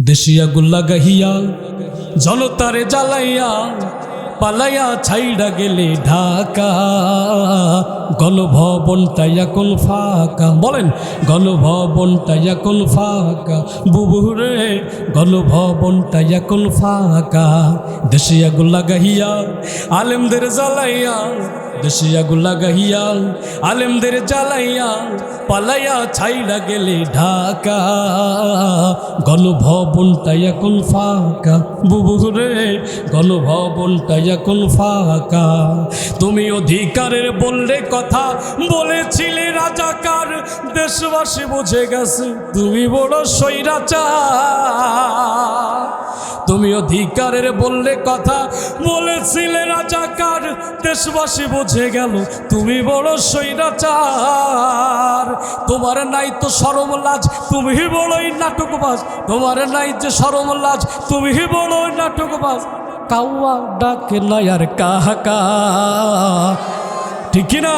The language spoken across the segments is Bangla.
দেশিয়া গুল্লা গাহিয়া জনতারে জ্বালাইয়া পালাইয়া ছাইড়া গেলে ঢাকা গণভবনটা এখন ফাঁকা। বলেন গণভবনটা এখন ফাঁকা, বুবুরে গণভবনটা এখন ফাঁকা। দেশিয়া গুল্লা গাহিয়া আলেমদের জ্বালাইয়া, দেশিয়া গুল্লা গাহিয়া আলেমদের জ্বালাইয়া পালাইয়া ছাইড়া গেলে ঢাকা গণভবনটা এখন ফাঁকা, বুবুরে গণভবনটা এখন ফাঁকা। তুমি অধিকারের বললে কথা বলেছিলে রাজাকার, দেশবাসী বুঝে গেছে তুমি বড় স্বৈরাচার। তুমি অধিকারের বললে কথা বলেছিলে রাজাকার, দেশবাসী বুঝে গেল তুমি বড় স্বৈরাচার। তোমার নাই তো শরম লাজ, তুমি বড়ই নাটকবাজ। তোমার নাই যে শরম লাজ, তুমি বড়ই নাটকবাজ। কাউয়া ডাকে না আর কাহাকা, ঠিক না?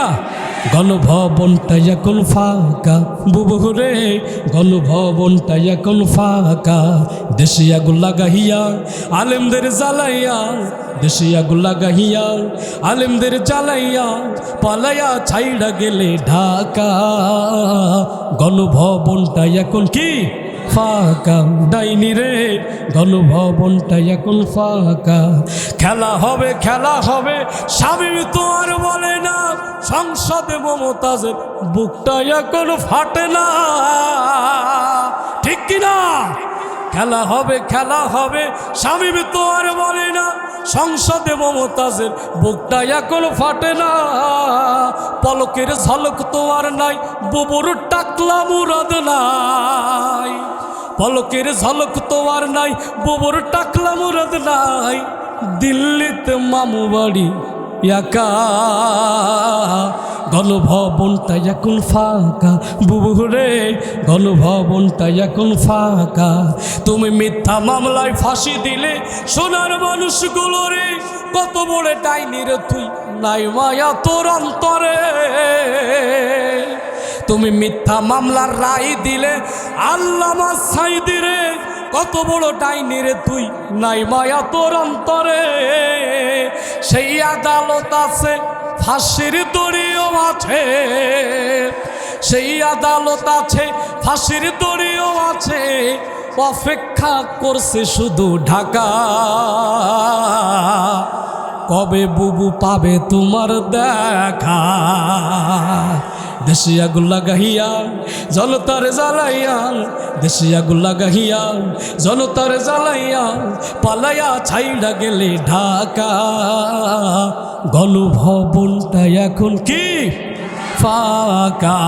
গণভবনটা এখন ফাঁকা, বুবুরে গণভবনটা এখন ফাঁকা। দেশিয়া গুল্লা গাহিয়া আলেমদের জ্বালাইয়া, দেশিয়া গুল্লা গাহিয়া আলেমদের জ্বালাইয়া পালাইয়া ছাইড়া গেলে ঢাকা গণভবনটা এখন কি ফাঁকা। ডাইনি রে গণভবনটা এখন ফাঁকা। খেলা হবে খেলা হবে স্বামী তো আর বলে না, সংসদে মমতাজের বুকটা এখন ফাটে না, ঠিক কিনা? খেলা হবে খেলা হবে স্বামী তো আর বলে না, সংসদে মমতাজের বুকটা এখন ফাটে না। পলকের ঝলক তো আর নাই, বুবুর টাকলা মুরাদ নাই। পলকের ঝলক তো আর নাই, বুবুর টাকলা মুরাদ নাই। দিল্লিতে মামু বাড়ি একা গণভবনটা এখন ফাঁকা, বুবুরে গণভবনটা এখন ফাঁকা। তুমি মিথ্যা মামলায় ফাঁসি দিলে সোনার মানুষগুলো রে, কত বড় ডাইনি রে তুই, নাই মায়া তোর অন্তরে। তুমি মিথ্যা মামলার রায় দিলে আল্লামা সাইদি রে, কত বড় ডাইনি রে তুই, নাই মায়া তোর অন্তরে। সেই আদালত আছে, ফাঁসির দড়িও আছে, সেই আদালত আছে, ফাঁসির দড়িও আছে। অপেক্ষা করছে শুধু ঢাকা, কবে বুবু পাবে তোমার দেখা। দেশিয়া গুল্লা গাহিয়া জনতারে জ্বালাইয়া, দেশিয়া গুল্লা গাহিয়া জনতারে জ্বালাইয়া পালাইয়া ছাইড়া গেলে ঢাকা গণভবনটা এখন কি ফাঁকা।